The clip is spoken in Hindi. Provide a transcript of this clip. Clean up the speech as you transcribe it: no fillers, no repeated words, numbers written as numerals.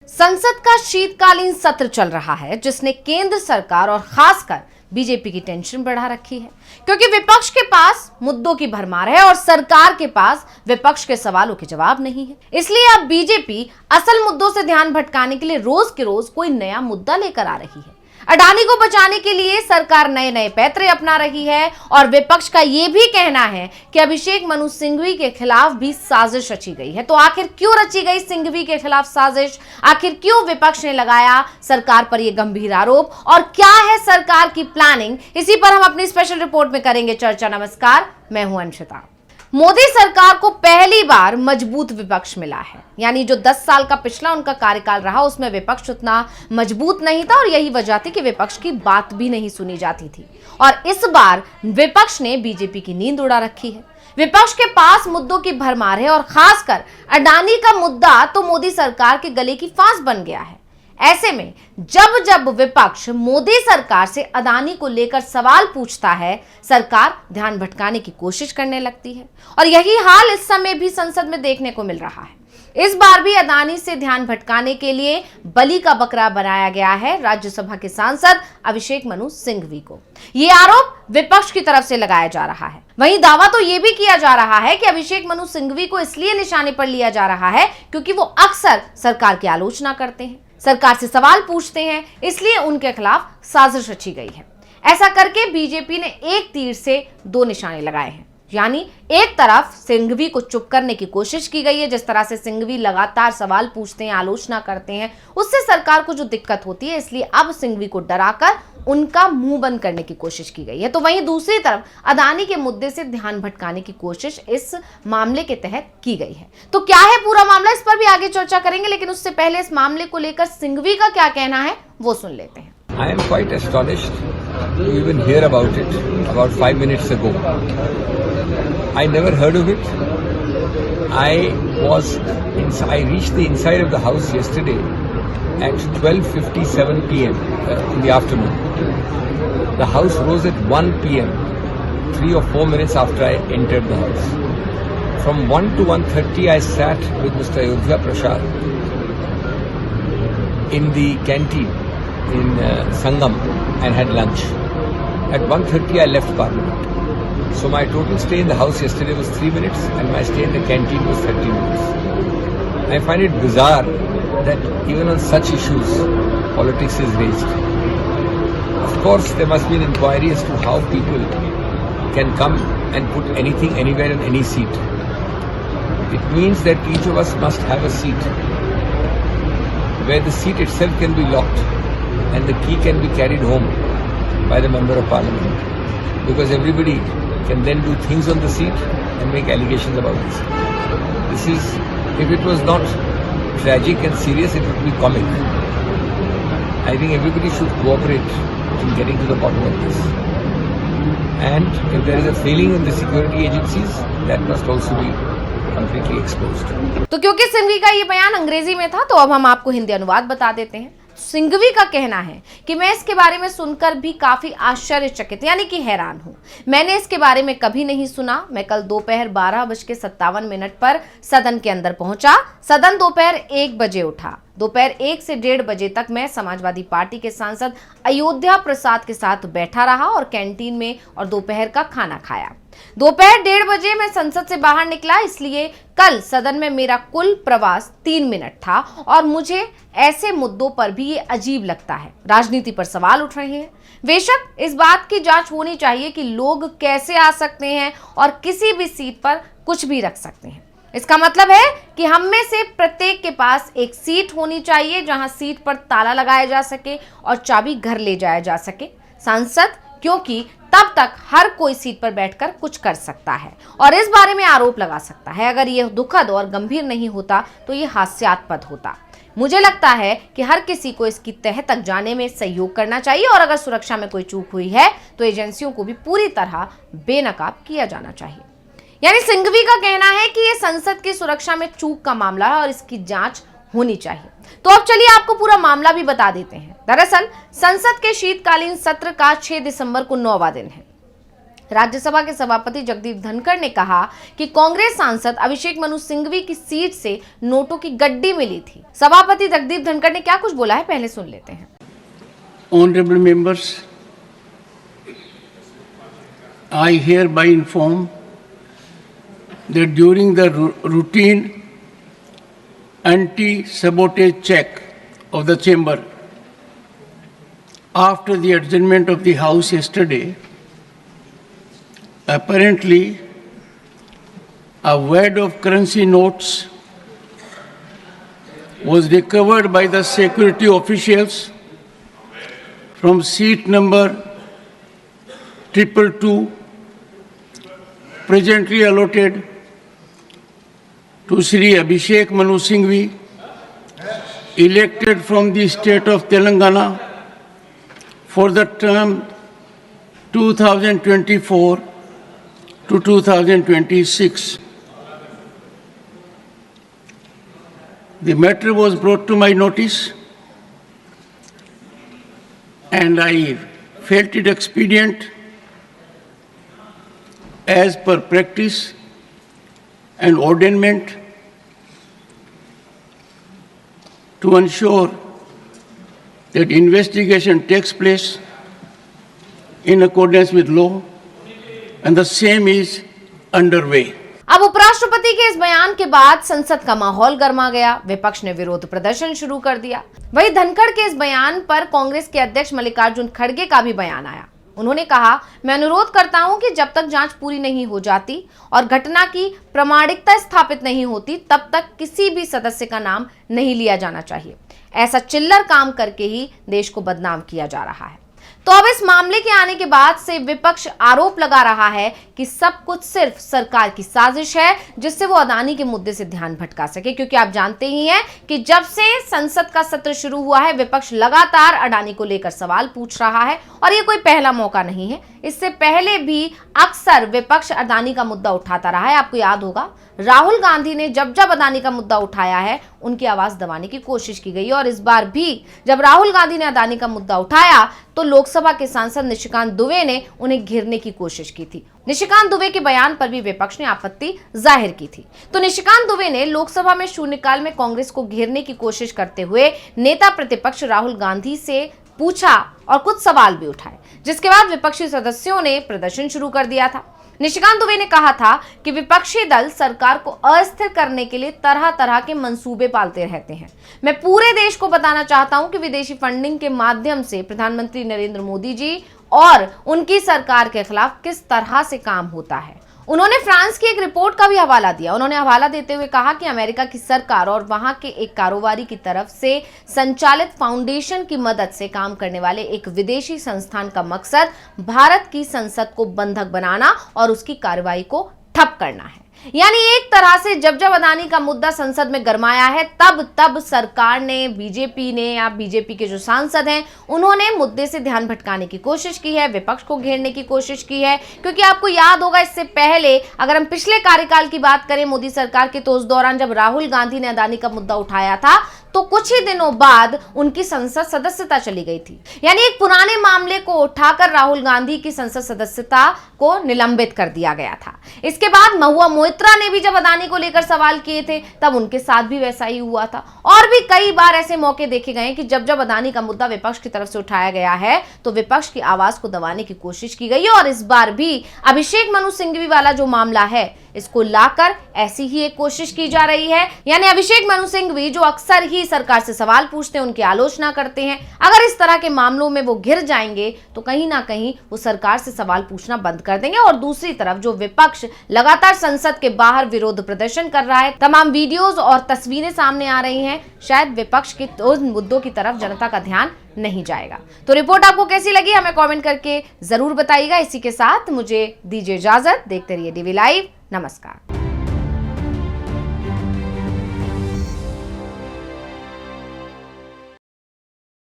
संसद का शीतकालीन सत्र चल रहा है, जिसने केंद्र सरकार और खासकर बीजेपी की टेंशन बढ़ा रखी है, क्योंकि विपक्ष के पास मुद्दों की भरमार है और सरकार के पास विपक्ष के सवालों के जवाब नहीं है। इसलिए अब बीजेपी असल मुद्दों से ध्यान भटकाने के लिए रोज के रोज कोई नया मुद्दा लेकर आ रही है। अडानी को बचाने के लिए सरकार नए नए पैतरे अपना रही है और विपक्ष का यह भी कहना है कि अभिषेक मनु सिंघवी के खिलाफ भी साजिश रची गई है। तो आखिर क्यों रची गई सिंघवी के खिलाफ साजिश? आखिर क्यों विपक्ष ने लगाया सरकार पर यह गंभीर आरोप और क्या है सरकार की प्लानिंग? इसी पर हम अपनी स्पेशल रिपोर्ट में करेंगे चर्चा। नमस्कार, मैं हूं अंशिता। मोदी सरकार को पहली बार मजबूत विपक्ष मिला है, यानी जो 10 साल का पिछला उनका कार्यकाल रहा उसमें विपक्ष उतना मजबूत नहीं था और यही वजह थी कि विपक्ष की बात भी नहीं सुनी जाती थी। और इस बार विपक्ष ने बीजेपी की नींद उड़ा रखी है। विपक्ष के पास मुद्दों की भरमार है और खासकर अडानी का मुद्दा तो मोदी सरकार के गले की फांस बन गया है। ऐसे में जब जब विपक्ष मोदी सरकार से अडानी को लेकर सवाल पूछता है, सरकार ध्यान भटकाने की कोशिश करने लगती है और यही हाल इस समय भी संसद में देखने को मिल रहा है। इस बार भी अडानी से ध्यान भटकाने के लिए बलि का बकरा बनाया गया है राज्यसभा के सांसद अभिषेक मनु सिंघवी को। ये आरोप विपक्ष की तरफ से लगाया जा रहा है। वहीं दावा तो यह भी किया जा रहा है कि अभिषेक मनु सिंघवी को इसलिए निशाने पर लिया जा रहा है क्योंकि वो अक्सर सरकार की आलोचना करते हैं, सरकार से सवाल पूछते हैं, इसलिए उनके खिलाफ साजिश रची गई है। ऐसा करके बीजेपी ने एक तीर से दो निशाने लगाए हैं, यानी एक तरफ सिंघवी को चुप करने की कोशिश की गई है। जिस तरह से सिंघवी लगातार सवाल पूछते हैं, आलोचना करते हैं, उससे सरकार को जो दिक्कत होती है, इसलिए अब सिंघवी को डराकर उनका मुंह बंद करने की कोशिश की गई है। तो वहीं दूसरी तरफ अडानी के मुद्दे से ध्यान भटकाने की कोशिश इस मामले के तहत की गई है। तो क्या है पूरा मामला, इस पर भी आगे चर्चा करेंगे, लेकिन उससे पहले इस मामले को लेकर सिंघवी का क्या कहना है वो सुन लेते हैं। I am quite astonished to even hear about it about 5 minutes ago. I never heard of it. I reached the inside of the house yesterday at 12:57 p.m. In the afternoon. The house rose at 1 p.m. 3 or 4 minutes after I entered the house. From 1 to 1:30 I sat with Mr. Ayodhya Prasad in the canteen in Sangam and had lunch. At 1:30 I left Parliament. So my total stay in the house yesterday was 3 minutes and my stay in the canteen was 30 minutes. I find it bizarre that even on such issues politics is raised. Of course there must be an inquiry as to how people can come and put anything anywhere in any seat. It means that each of us must have a seat where the seat itself can be locked and the key can be carried home by the member of parliament, because everybody can then do things on the seat and make allegations about the seat. This is, if it was not tragic and serious, it would be comic. I think everybody should cooperate in getting to the bottom of this, and if there is a failing in the security agencies, that must also be completely exposed. तो क्योंकि सिंघवी का ये बयान अंग्रेजी में था, तो अब हम आपको हिंदी अनुवाद बता देते हैं। सिंघवी का कहना है कि मैं इसके बारे में सुनकर भी काफी आश्चर्यचकित यानी कि हैरान हूं। मैंने इसके बारे में कभी नहीं सुना। मैं कल दोपहर 12:57 पर सदन के अंदर पहुंचा। सदन दोपहर 1 बजे उठा। दोपहर 1 से 1:30 बजे तक मैं समाजवादी पार्टी के सांसद अयोध्या प्रसाद के साथ बैठा रहा और कैंटीन में और दोपहर का खाना खाया। दोपहर 1:30 बजे मैं संसद से बाहर निकला, इसलिए कल सदन में मेरा कुल प्रवास 3 मिनट था और मुझे ऐसे मुद्दों पर भी ये अजीब लगता है। राजनीति पर सवाल उठ रहे हैं। बेशक इस बात की जांच होनी चाहिए कि लोग कैसे आ सकते हैं और किसी भी सीट पर कुछ भी रख सकते हैं। इसका मतलब है कि हम में से प्रत्येक के पास एक सीट होनी चाहिए जहां सीट पर ताला लगाया जा सके और चाबी घर ले जाया जा सके। सांसद, क्योंकि तब तक हर कोई सीट पर बैठकर कुछ कर सकता है और इस बारे में आरोप लगा सकता है। अगर यह दुखद और गंभीर नहीं होता तो यह हास्यास्पद होता। मुझे लगता है कि हर किसी को इसकी तह तक जाने में सहयोग करना चाहिए और अगर सुरक्षा में कोई चूक हुई है तो एजेंसियों को भी पूरी तरह बेनकाब किया जाना चाहिए। यानी सिंघवी का कहना है कि यह संसद की सुरक्षा में चूक का मामला है और इसकी जांच होनी चाहिए। तो अब चलिए आपको पूरा मामला भी बता देते हैं। दरअसल संसद के शीतकालीन सत्र का 6 दिसंबर को 9वां दिन है। राज्यसभा के सभापति जगदीप धनखड़ ने कहा कि कांग्रेस सांसद अभिषेक मनु सिंघवी की सीट से नोटों की गड्डी मिली थी। सभापति जगदीप धनखड़ ने क्या कुछ बोला है, पहले सुन लेते हैं। Honorable members, I hereby inform that during the routine anti-sabotage check of the chamber after the adjournment of the House yesterday, apparently a wad of currency notes was recovered by the security officials from seat number 222, presently allotted to Shri Abhishek Manu Singhvi, elected from the state of Telangana for the term 2024 to 2026. The matter was brought to my notice, and I felt it expedient, as per practice and ordainment, to ensure that investigation takes place in accordance with law, and the same is underway. अब उपराष्ट्रपति के इस बयान के बाद संसद का माहौल गर्मा गया। विपक्ष ने विरोध प्रदर्शन शुरू कर दिया। वहीं धनखड़ के इस बयान पर कांग्रेस के अध्यक्ष मल्लिकार्जुन खड़गे का भी बयान आया। उन्होंने कहा, मैं अनुरोध करता हूं कि जब तक जांच पूरी नहीं हो जाती और घटना की प्रामाणिकता स्थापित नहीं होती, तब तक किसी भी सदस्य का नाम नहीं लिया जाना चाहिए। ऐसा चिल्लर काम करके ही देश को बदनाम किया जा रहा है। तो अब इस मामले के आने के बाद से विपक्ष आरोप लगा रहा है कि सब कुछ सिर्फ सरकार की साजिश है, जिससे वो अदानी के मुद्दे से ध्यान भटका सके। क्योंकि आप जानते ही हैं कि जब से संसद का सत्र शुरू हुआ है, विपक्ष लगातार अडानी को लेकर सवाल पूछ रहा है और ये कोई पहला मौका नहीं है। इससे पहले भी अक्सर विपक्ष अडानी का मुद्दा उठाता रहा है। आपको याद होगा, राहुल गांधी ने जब जब अडानी का मुद्दा उठाया है, उनकी आवाज दबाने की कोशिश की गई। और इस बार भी जब राहुल गांधी ने अडानी का मुद्दा उठाया तो लोकसभा के सांसद निशिकांत दुबे ने उन्हें घेरने की कोशिश की थी। निशिकांत दुबे के बयान पर भी विपक्ष ने आपत्ति जाहिर की थी। तो निशिकांत दुबे ने लोकसभा में शून्यकाल में कांग्रेस को घेरने की कोशिश करते हुए नेता प्रतिपक्ष राहुल गांधी से पूछा और कुछ सवाल भी उठाए, जिसके बाद विपक्षी सदस्यों ने प्रदर्शन शुरू कर दिया था। निशिकांत दुबे ने कहा था कि विपक्षी दल सरकार को अस्थिर करने के लिए तरह तरह के मंसूबे पालते रहते हैं। मैं पूरे देश को बताना चाहता हूं कि विदेशी फंडिंग के माध्यम से प्रधानमंत्री नरेंद्र मोदी जी और उनकी सरकार के खिलाफ किस तरह से काम होता है। उन्होंने फ्रांस की एक रिपोर्ट का भी हवाला दिया। उन्होंने हवाला देते हुए कहा कि अमेरिका की सरकार और वहां के एक कारोबारी की तरफ से संचालित फाउंडेशन की मदद से काम करने वाले एक विदेशी संस्थान का मकसद भारत की संसद को बंधक बनाना और उसकी कार्रवाई को ठप करना है। यानी एक तरह से जब जब अडानी का मुद्दा संसद में गरमाया है, तब सरकार ने, बीजेपी ने या बीजेपी के जो सांसद हैं, उन्होंने मुद्दे से ध्यान भटकाने की कोशिश की है, विपक्ष को घेरने की कोशिश की है। क्योंकि आपको याद होगा, इससे पहले अगर हम पिछले कार्यकाल की बात करें मोदी सरकार के, तो उस दौरान जब राहुल गांधी ने अडानी का मुद्दा उठाया था तो कुछ ही दिनों बाद उनकी संसद सदस्यता चली गई थी। यानी एक पुराने मामले को उठाकर राहुल गांधी की संसद सदस्यता को निलंबित कर दिया गया था। इसके बाद महुआ मोइत्रा ने भी जब अडानी को लेकर सवाल किए थे, तब उनके साथ भी वैसा ही हुआ था। और भी कई बार ऐसे मौके देखे गए कि जब जब अडानी का मुद्दा विपक्ष की तरफ से उठाया गया है तो विपक्ष की आवाज को दबाने की कोशिश की गई। और इस बार भी अभिषेक मनु सिंघवी वाला जो मामला है, इसको लाकर ऐसी ही एक कोशिश की जा रही है। यानी अभिषेक मनु सिंघवी जो अक्सर ही सरकार से सवाल पूछते हैं, उनकी आलोचना करते हैं, अगर इस तरह के मामलों में वो घिर जाएंगे तो कहीं ना कहीं वो सरकार से सवाल पूछना बंद कर देंगे। और दूसरी तरफ जो विपक्ष लगातार संसद के बाहर विरोध प्रदर्शन कर रहा है, तमाम वीडियोज और तस्वीरें सामने आ रही हैं, शायद विपक्ष के उन मुद्दों की तरफ जनता का ध्यान नहीं जाएगा। तो रिपोर्ट आपको कैसी लगी, हमें कमेंट करके जरूर बताइएगा। इसी के साथ मुझे दीजिए इजाजत। देखते रहिए डीवी लाइव। नमस्कार।